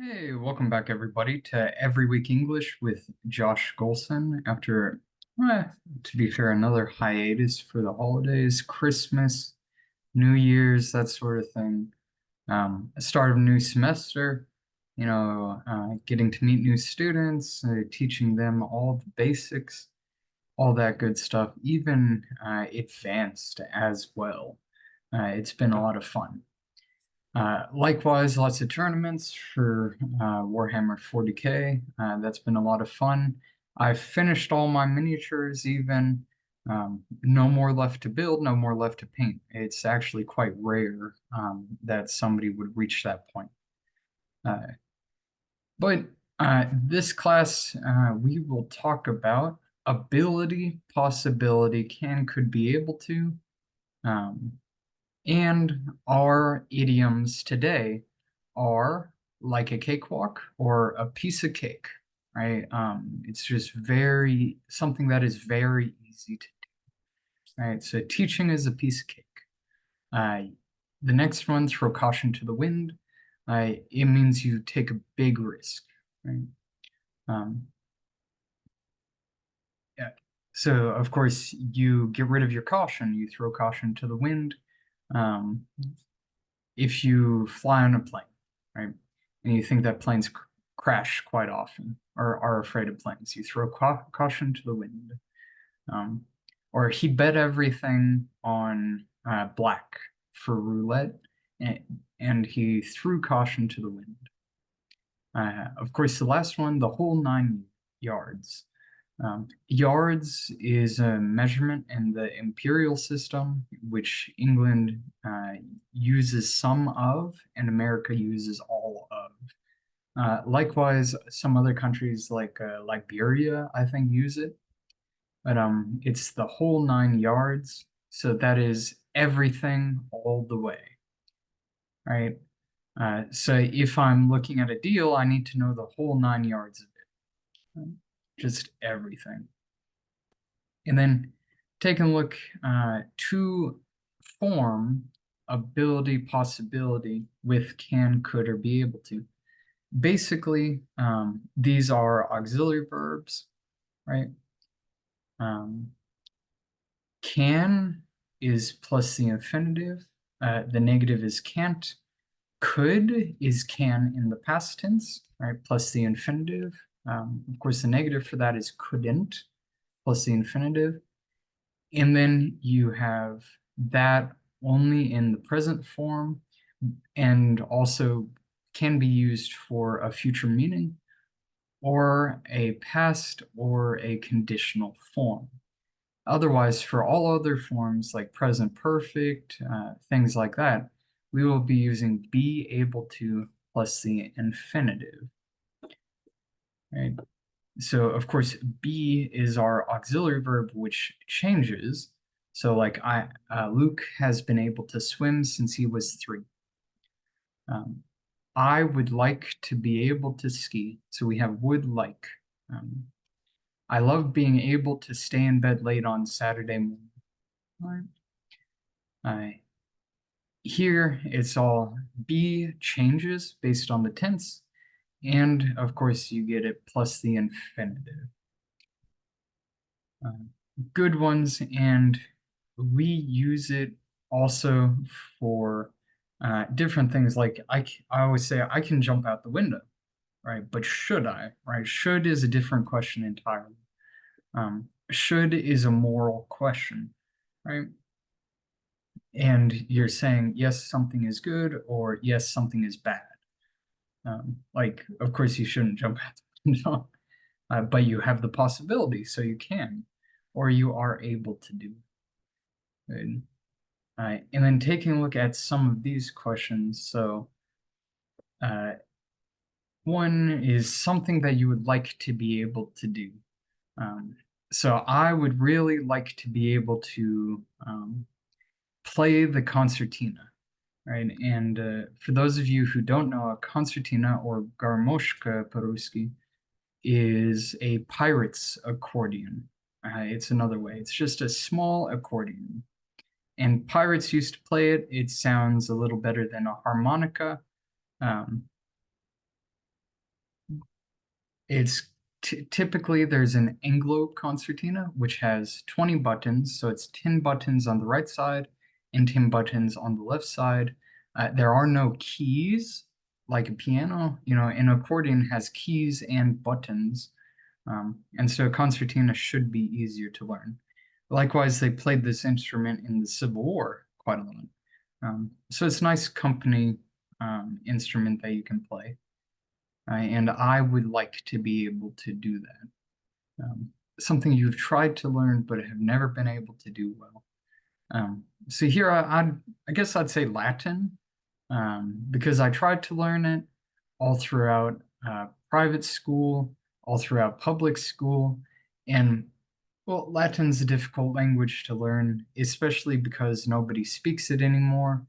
Hey, welcome back everybody to Every Week English with Josh Golson after, eh, to be fair, another hiatus for the holidays, Christmas, New Year's, that sort of thing. Start of a new semester, getting to meet new students, teaching them all the basics, all that good stuff, even advanced as well. It's been a lot of fun. Likewise, lots of tournaments for Warhammer 40K. That's been a lot of fun. I've finished all my miniatures even. No more left to build, no more left to paint. It's actually quite rare that somebody would reach that point. Uh, but this class, we will talk about ability, possibility, can, could be able to. Um, and our idioms today are like a cakewalk or a piece of cake, right? It's just something that is very easy to do, right? So teaching is a piece of cake. Uh, the next one, throw caution to the wind. It means you take a big risk, right? Um, yeah. So of course you get rid of your caution, you throw caution to the wind. Um, if you fly on a plane, right, and you think that planes crash quite often or are afraid of planes, you throw caution to the wind. Um, or he bet everything on black for roulette, and, and he threw caution to the wind. Of course, the last one, the whole 9 yards. Yards is a measurement in the imperial system, which England uses some of, and America uses all of. Likewise, some other countries like Liberia, I think, use it, but it's the whole 9 yards. So that is everything all the way, right? So if I'm looking at a deal, I need to know the whole 9 yards of it, right? Just everything. And then taking a look to form ability, possibility with can, could, or be able to. Basically, these are auxiliary verbs, right? Can is plus the infinitive. The negative is can't. Could is can in the past tense, right? Plus the infinitive. Of course, the negative for that is couldn't, plus the infinitive. And then you have that only in the present form and also can be used for a future meaning or a past or a conditional form. Otherwise, for all other forms like present perfect, things like that, we will be using be able to plus the infinitive, right? So of course, be is our auxiliary verb, which changes. So like Luke has been able to swim since he was 3. Um, I would like to be able to ski. So we have would like. Um, I love being able to stay in bed late on Saturday morning. Here it's all be changes based on the tense. And of course, you get it plus the infinitive. Good ones, and we use it also for different things. Like I always say, I can jump out the window, right? But should I, right? Should is a different question entirely. Should is a moral question, right? And you're saying, yes, something is good, or yes, something is bad. Like, of course, you shouldn't jump out the window, but you have the possibility, so you can, or you are able to do. And then taking a look at some of these questions. So, one is something that you would like to be able to do. So I would really like to be able to play the concertina, right? And for those of you who don't know, a concertina or garmoshka по-русски is a pirate's accordion. It's another way. It's just a small accordion. And pirates used to play it. It sounds a little better than a harmonica. Um, It's typically there's an Anglo concertina, which has 20 buttons. So it's 10 buttons on the right side and 10 buttons on the left side. There are no keys like a piano. An accordion has keys and buttons. And so a concertina should be easier to learn. Likewise, they played this instrument in the Civil War quite a lot. So it's a nice company instrument that you can play. And I would like to be able to do that. Something you've tried to learn but have never been able to do well. So here I guess I'd say Latin, because I tried to learn it all throughout private school, all throughout public school, and well, Latin's a difficult language to learn, especially because nobody speaks it anymore.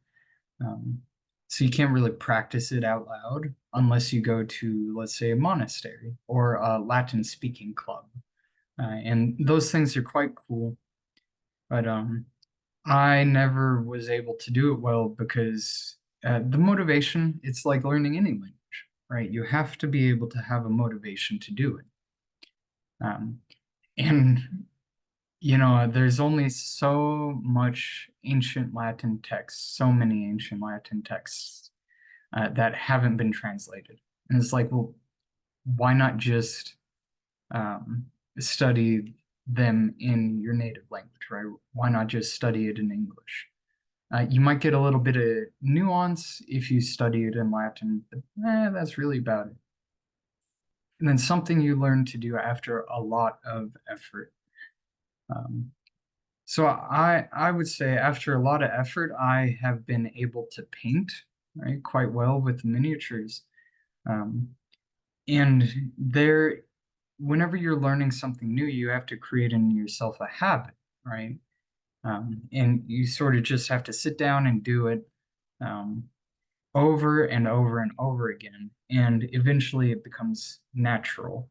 Um, so you can't really practice it out loud unless you go to, let's say, a monastery or a Latin speaking club. And those things are quite cool. But I never was able to do it well because the motivation, it's like learning any language, right? You have to be able to have a motivation to do it. Um, and there's only so much ancient Latin text, so many ancient Latin texts that haven't been translated. And it's like, well, why not just um, study them in your native language, right? Why not just study it in English? You might get a little bit of nuance if you study it in Latin, but that's really about it. And then something you learn to do after a lot of effort. Um, So I would say after a lot of effort, I have been able to paint, right, quite well with miniatures. Um, and there, whenever you're learning something new, you have to create in yourself a habit, right? And you sort of just have to sit down and do it um, over and over and over again. And eventually it becomes natural,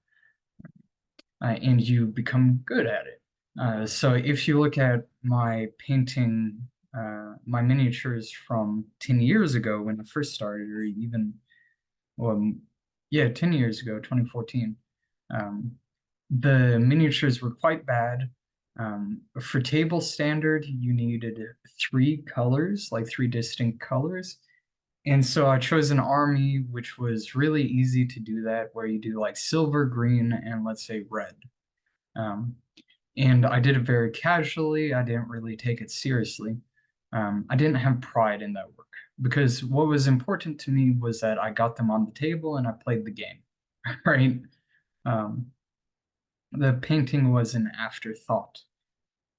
and you become good at it. So if you look at my painting, my miniatures from 10 years ago when I first started, or even, well, yeah, 10 years ago, 2014, um, the miniatures were quite bad. For table standard, you needed three colors, like three distinct colors. And so I chose an army, which was really easy to do that, where you do like silver, green, and let's say red. Um, and I did it very casually. I didn't really take it seriously. I didn't have pride in that work because what was important to me was that I got them on the table and I played the game, right? Um, the painting was an afterthought.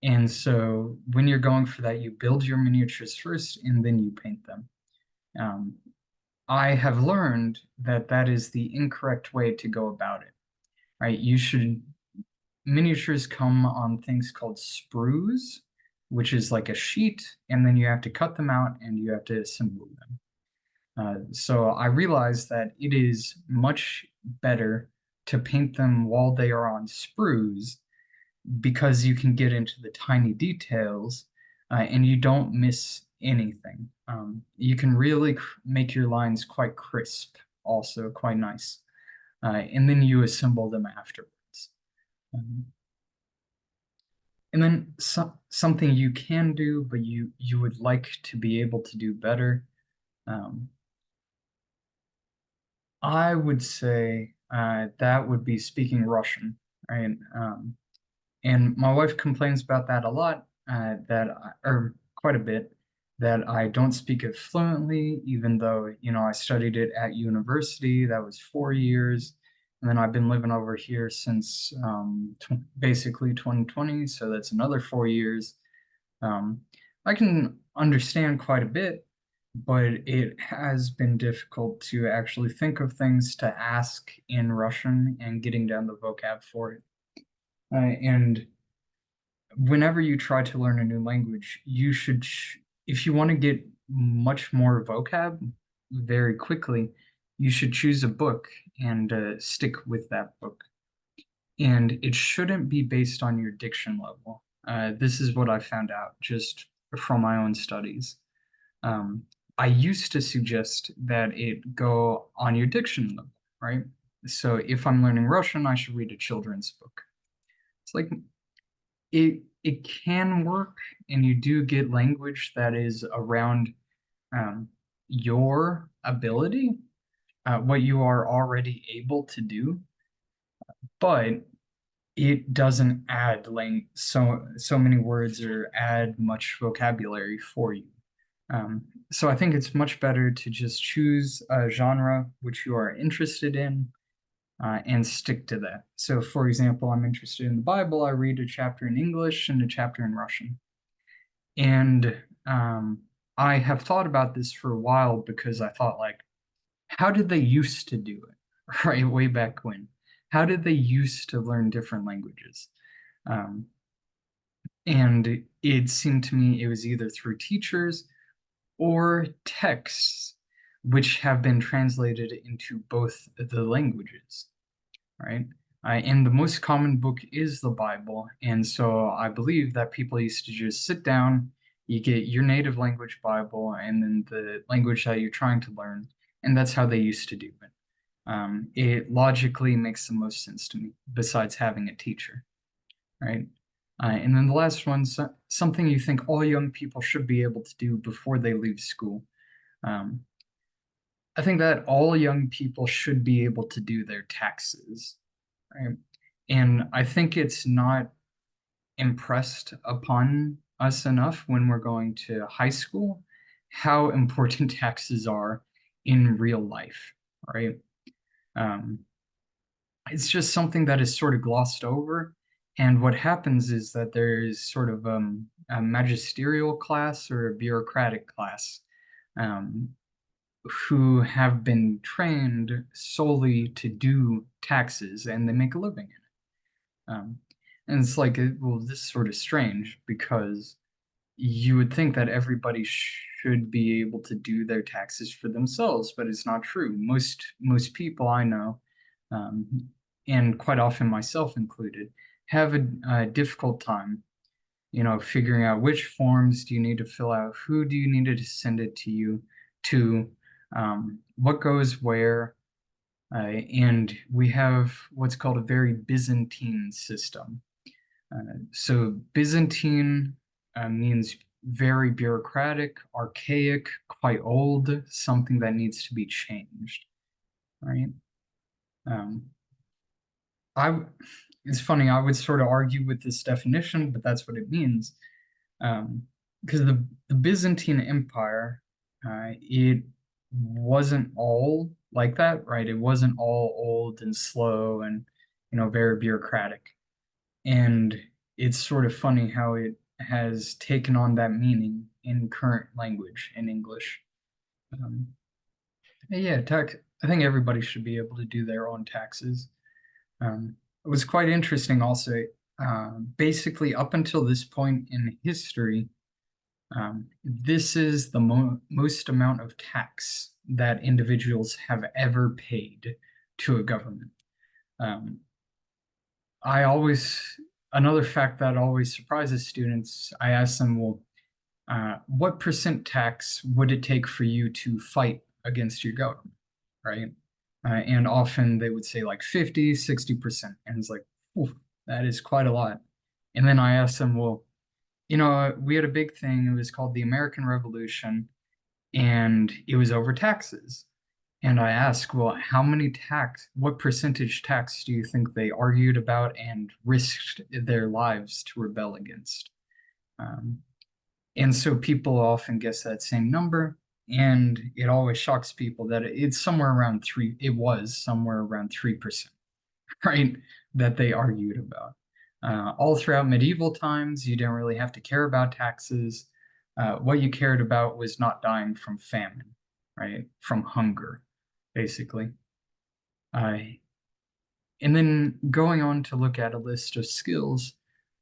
And so when you're going for that, you build your miniatures first and then you paint them. Um, I have learned that that is the incorrect way to go about it, right? Miniatures come on things called sprues, which is like a sheet, and then you have to cut them out and you have to assemble them. So I realized that it is much better to paint them while they are on sprues because you can get into the tiny details and you don't miss anything. You can really make your lines quite crisp, also quite nice. And then you assemble them afterwards. Um, And then something you can do, but you would like to be able to do better. Um, I would say that would be speaking Russian, right? And my wife complains about that a lot, or quite a bit, that I don't speak it fluently, even though, I studied it at university. That was 4 years. And then I've been living over here since basically 2020. So that's another 4 years. Um, I can understand quite a bit, but it has been difficult to actually think of things to ask in Russian and getting down the vocab for it. And whenever you try to learn a new language, if you want to get much more vocab very quickly, you should choose a book and stick with that book. And it shouldn't be based on your diction level. This is what I found out just from my own studies. Um, I used to suggest that it go on your diction level, right? So if I'm learning Russian, I should read a children's book. It's like it can work, and you do get language that is around um, your ability, what you are already able to do, but it doesn't add so many words or add much vocabulary for you. Um, so I think it's much better to just choose a genre which you are interested in, and stick to that. So, for example, I'm interested in the Bible. I read a chapter in English and a chapter in Russian. And I have thought about this for a while because I thought, like, how did they used to do it, right? Way back when. How did they used to learn different languages? Um, and it seemed to me it was either through teachers or texts, which have been translated into both the languages, right? And the most common book is the Bible. And so I believe that people used to just sit down, you get your native language Bible, and then the language that you're trying to learn. And that's how they used to do it. It logically makes the most sense to me, besides having a teacher, right? And then the last one, something you think all young people should be able to do before they leave school. Um, I think that all young people should be able to do their taxes, right? And I think it's not impressed upon us enough when we're going to high school how important taxes are in real life, right? Um, it's just something that is sort of glossed over. And what happens is that there is sort of a magisterial class or a bureaucratic class, um, who have been trained solely to do taxes, and they make a living in it. And it's like, well, this is sort of strange because you would think that everybody should be able to do their taxes for themselves, but it's not true. Most people I know, um, and quite often myself included, have a difficult time, figuring out which forms do you need to fill out, who do you need to send it to you, to what goes where, and we have what's called a very Byzantine system. So Byzantine means very bureaucratic, archaic, quite old, something that needs to be changed, right? Um, I, it's funny, I would sort of argue with this definition, but that's what it means. Because the Byzantine Empire, it wasn't all like that, right? It wasn't all old and slow and, very bureaucratic. And it's sort of funny how it has taken on that meaning in current language in English. Um, yeah, tax. I think everybody should be able to do their own taxes. It was quite interesting also. Basically, up until this point in history, this is the most amount of tax that individuals have ever paid to a government. Um, I always, another fact that always surprises students, I ask them, well, what percent tax would it take for you to fight against your government, right? And often they would say like 50, 60%. And it's like, oof, that is quite a lot. And then I asked them, well, we had a big thing. It was called the American Revolution, and it was over taxes. And I asked, well, what percentage tax do you think they argued about and risked their lives to rebel against? Um, and so people often guess that same number, and it always shocks people that it's somewhere around it was somewhere around 3%, right? That they argued about. All throughout medieval times, you didn't really have to care about taxes. What you cared about was not dying from famine, right? From hunger, basically. Uh, and then going on to look at a list of skills.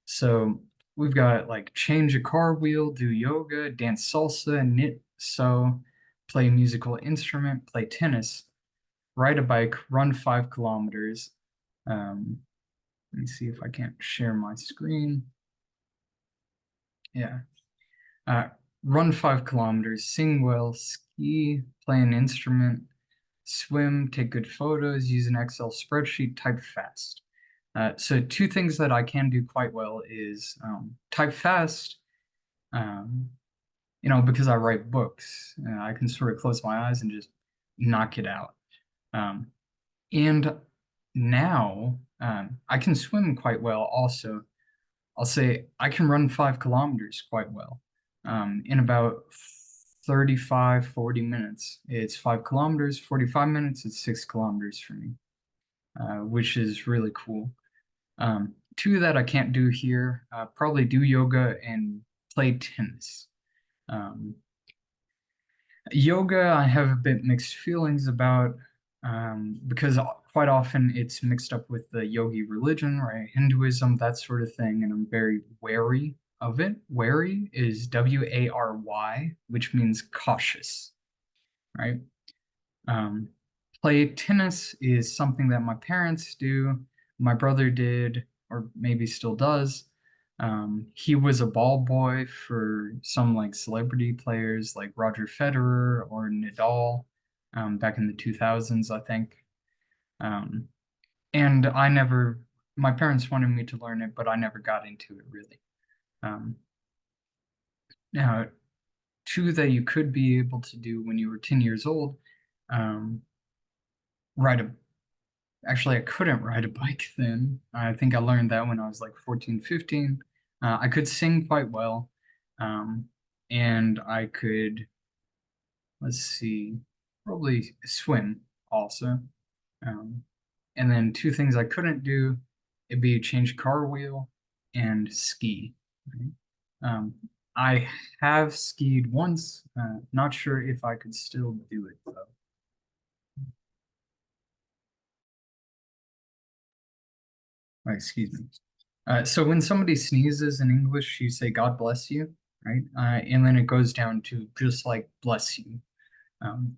So we've got like change a car wheel, do yoga, dance salsa, knit, sew, play a musical instrument, play tennis, ride a bike, run 5 kilometers. Um, Let me see if I can't share my screen. Yeah. Uh, Run 5 kilometers, sing well, ski, play an instrument, swim, take good photos, use an Excel spreadsheet, type fast. So two things that I can do quite well is type fast, um, because I write books. I can sort of close my eyes and just knock it out. Um, and now I can swim quite well also. I'll say I can run 5 kilometers quite well in about 35, 40 minutes. It's 5 kilometers, 45 minutes, it's 6 kilometers for me, which is really cool. Two that I can't do here, probably do yoga and play tennis. Um, Yoga, I have a bit mixed feelings about because quite often it's mixed up with the yogi religion, right? Hinduism, that sort of thing, and I'm very wary of it. Wary is W-A-R-Y, which means cautious, right? Um, Play tennis is something that my parents do. My brother did, or maybe still does. He was a ball boy for some like celebrity players like Roger Federer or Nadal back in the 2000s, I think. Um, and my parents wanted me to learn it, but I never got into it really. Um, Now, two that you could be able to do when you were 10 years old, um, ride a actually, I couldn't ride a bike then. I think I learned that when I was like 14, 15. I could sing quite well. Um, and I could, let's see, probably swim also. Um, and then two things I couldn't do, it'd be change car wheel and ski. Right? Um, I have skied once, not sure if I could still do it though. Excuse me. So when somebody sneezes in English, you say God bless you, right? And then it goes down to just like bless you, um,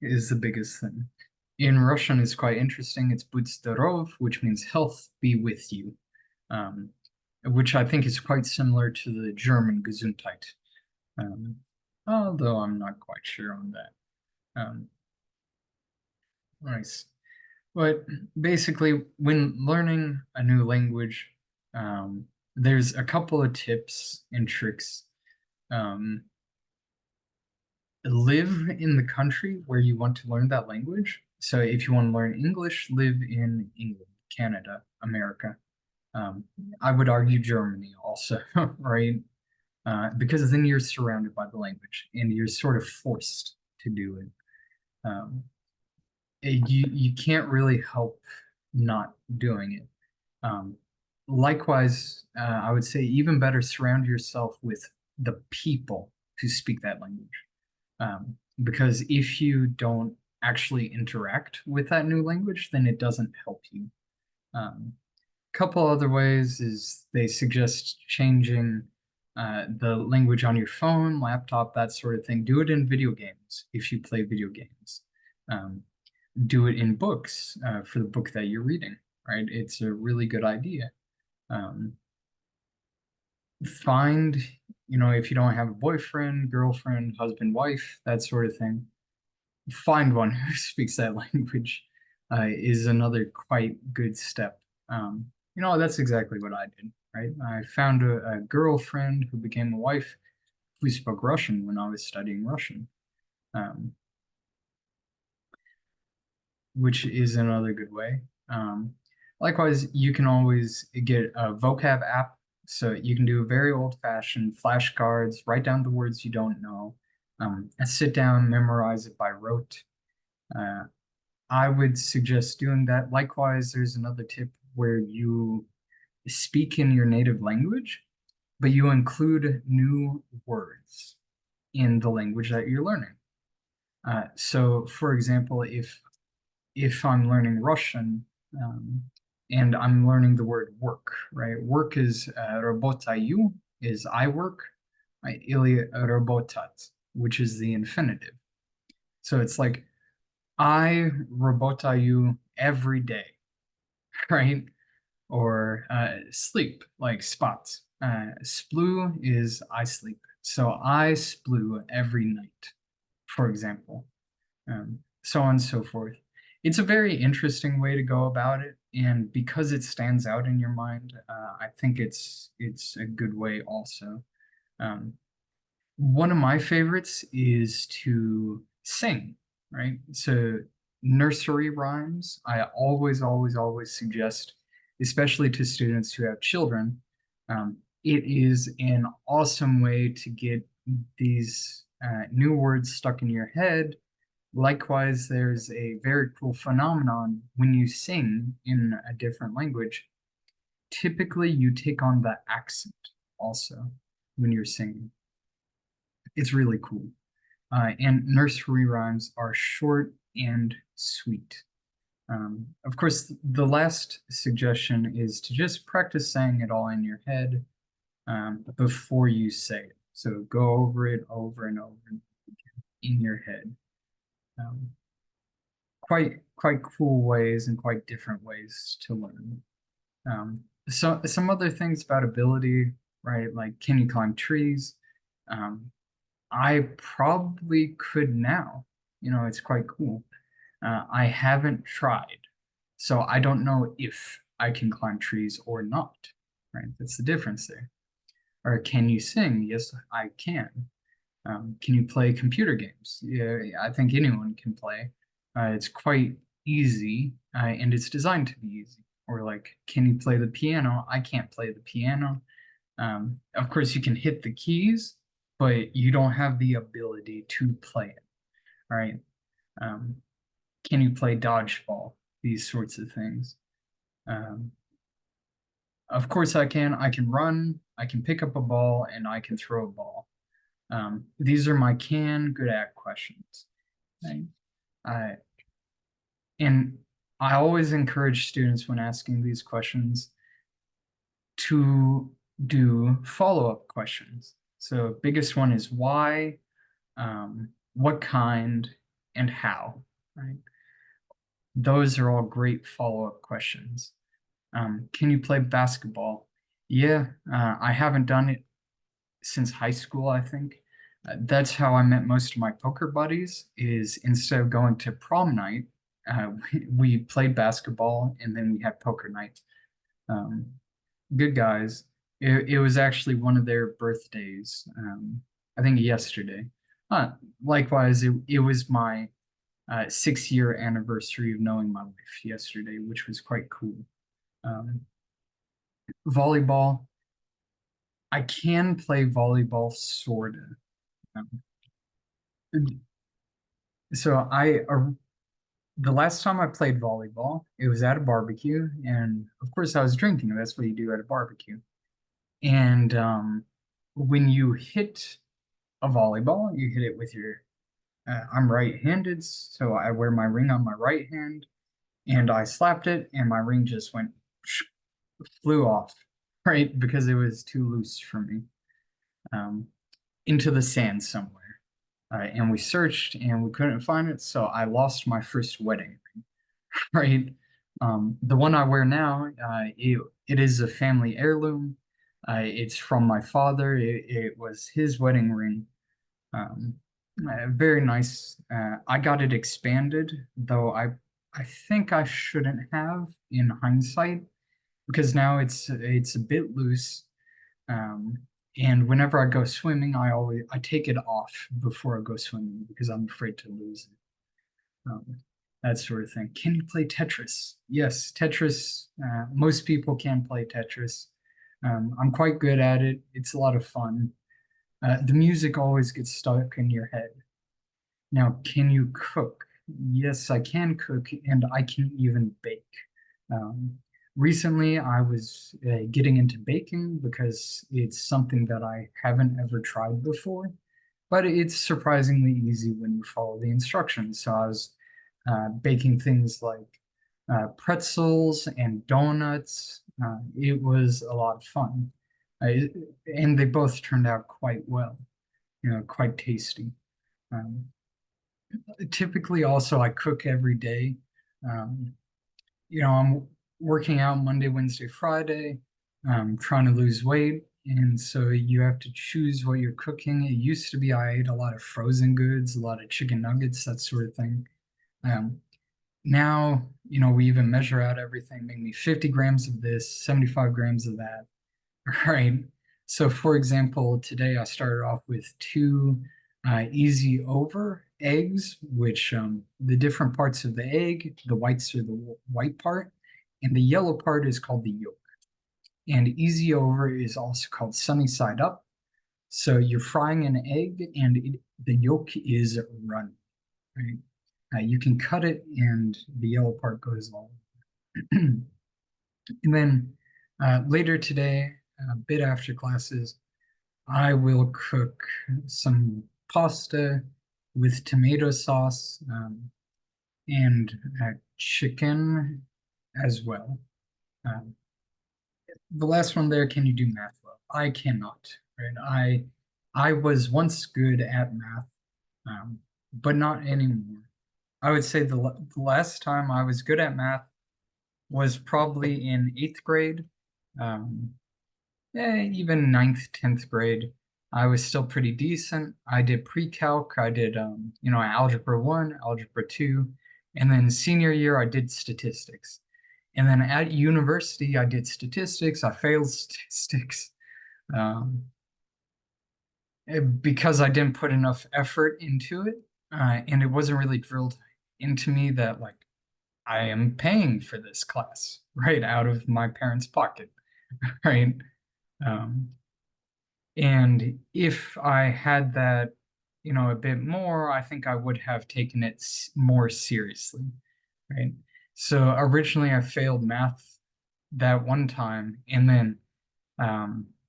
is the biggest thing. In Russian, it's quite interesting. It's "Будь здоров," which means health be with you, um, which I think is quite similar to the German Gesundheit, um, although I'm not quite sure on that. Nice. But basically, when learning a new language, um, there's a couple of tips and tricks. Um, Live in the country where you want to learn that language. So if you want to learn English, live in England, Canada, America. Um, I would argue Germany also, right? Because then you're surrounded by the language and you're sort of forced to do it. Um, you can't really help not doing it. Um, Likewise, I would say even better, surround yourself with the people who speak that language. Because if you don't actually interact with that new language, then it doesn't help you. Couple other ways is they suggest changing the language on your phone, laptop, that sort of thing. Do it in video games if you play video games. Um, do it in books for the book that you're reading, right? It's a really good idea. Um, Find, if you don't have a boyfriend, girlfriend, husband, wife, that sort of thing, find one who speaks that language is another quite good step. That's exactly what I did, right? I found a girlfriend who became a wife who spoke Russian when I was studying Russian, um, which is another good way. Likewise, you can always get a vocab app. So you can do a very old-fashioned flashcards, write down the words you don't know, sit down, memorize it by rote. Uh, I would suggest doing that. Likewise, there's another tip where you speak in your native language, but you include new words in the language that you're learning. So, for example, if I'm learning Russian and I'm learning the word work, right? Work is работаю, is I work, или работать, which is the infinitive. So it's like I работаю every day, right? Or sleep, like spots. Splue is I sleep. So I splue every night, for example. so on and so forth. It's a very interesting way to go about it, and because it stands out in your mind, I think it's a good way also. Um, One of my favorites is to sing, right? So nursery rhymes, I always suggest, especially to students who have children. It is an awesome way to get these new words stuck in your head. Likewise, there's a very cool phenomenon when you sing in a different language. Typically, you take on the accent also when you're singing. It's really cool. And nursery rhymes are short and sweet. Of course, the last suggestion is to just practice saying it all in your head before you say it. So go over it over and over in your head. Um, quite cool ways and quite different ways to learn. So some other things about ability, right? Like, can you climb trees? Um, I probably could now. It's quite cool. I haven't tried, so I don't know if I can climb trees or not. Right? That's the difference there. Or can you sing? Yes, I can. Can you play computer games? Yeah, I think anyone can play. It's quite easy, and it's designed to be easy. Or like, can you play the piano? I can't play the piano. Of course, you can hit the keys, but you don't have the ability to play it. Right? Um, can you play dodgeball? These sorts of things. Um, of course, I can. I can run. I can pick up a ball, and I can throw a ball. These are my can good at questions. Right? I and I always encourage students when asking these questions to do follow-up questions. So biggest one is why, what kind, and how, right? Those are all great follow-up questions. Can you play basketball? Yeah, I haven't done it since high school, I think. That's how I met most of my poker buddies, is instead of going to prom night, we played basketball and then we had poker night. Um, Good guys. It was actually one of their birthdays, I think yesterday. Likewise, it was my 6-year anniversary of knowing my wife yesterday, which was quite cool. Um, Volleyball, I can play volleyball sorta. Um, so the last time I played volleyball, it was at a barbecue, and of course I was drinking. That's what you do at a barbecue. And when you hit a volleyball, you hit it with your. I'm right-handed, so I wear my ring on my right hand, and I slapped it, and my ring just went flew off, right, because it was too loose for me, um, into the sand somewhere. And we searched and we couldn't find it, so I lost my first wedding ring, right? The one I wear now, it is a family heirloom. It's from my father. It was his wedding ring. Um, Very nice. I got it expanded, though I think I shouldn't have in hindsight, because now it's a bit loose. Um, and whenever I go swimming, I take it off before I go swimming because I'm afraid to lose it. That sort of thing. Can you play Tetris? Yes, Tetris. Most people can play Tetris. I'm quite good at it. It's a lot of fun. The music always gets stuck in your head. Now, can you cook? Yes, I can cook, and I can even bake. Um, Recently, I was getting into baking because it's something that I haven't ever tried before, but it's surprisingly easy when you follow the instructions. So I was baking things like pretzels and donuts. It was a lot of fun. I, and they both turned out quite well, quite tasty. Um, Typically, also, I cook every day. Um, I'm working out Monday, Wednesday, Friday, trying to lose weight. And so you have to choose what you're cooking. It used to be I ate a lot of frozen goods, a lot of chicken nuggets, that sort of thing. Um, Now, we even measure out everything, make me 50 grams of this, 75 grams of that. Right. So, for example, today I started off with two easy over eggs, which the different parts of the egg, the whites are the white part, and the yellow part is called the yolk. And easy over is also called sunny side up. So you're frying an egg, and the yolk is runny, right? You can cut it, and the yellow part goes all. And then later today, a bit after classes, I will cook some pasta with tomato sauce and chicken as well. Um, the last one there, can you do math well? I cannot, right? I was once good at math, um, but not anymore. I would say the last time I was good at math was probably in eighth grade. Um, Even ninth, 10th grade, I was still pretty decent. I did pre-calc, I did algebra one, algebra two, and then senior year I did statistics. And then at university I did statistics. I failed statistics um, because I didn't put enough effort into it, and it wasn't really drilled into me that like I am paying for this class right out of my parents' pocket, right? Um, And if I had that, a bit more, I think I would have taken it more seriously, right? So originally I failed math that one time, and then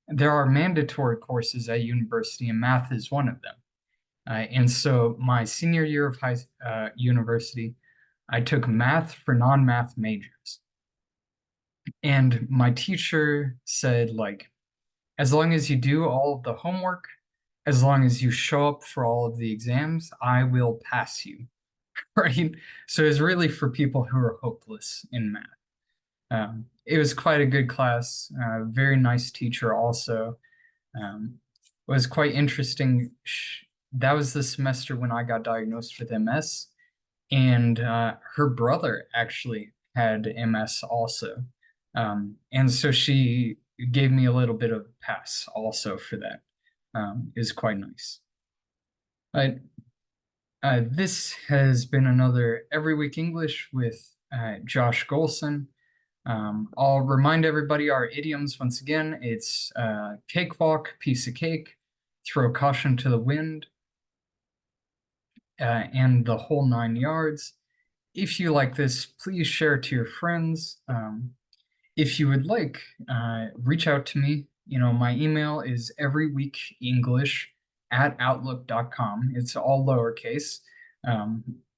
there are mandatory courses at university, and math is one of them. And so my senior year of university, I took math for non-math majors. And my teacher said, like, as long as you do all of the homework, as long as you show up for all of the exams, I will pass you. Right. So it's really for people who are hopeless in math. It was quite a good class, very nice teacher also. Um, it was quite interesting. That was the semester when I got diagnosed with MS, and her brother actually had MS also. And so she gave me a little bit of a pass also for that. It was quite nice. But this has been another Every Week English with Josh Golson. I'll remind everybody our idioms once again. It's cakewalk, piece of cake, throw caution to the wind, and the whole 9 yards. If you like this, please share it to your friends. If you would like, reach out to me. My email is everyweekenglish@outlook.com. It's all lowercase.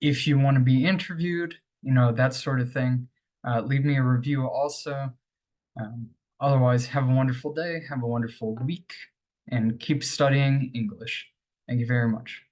If you want to be interviewed, that sort of thing, leave me a review also. Otherwise, have a wonderful day, have a wonderful week, and keep studying English. Thank you very much.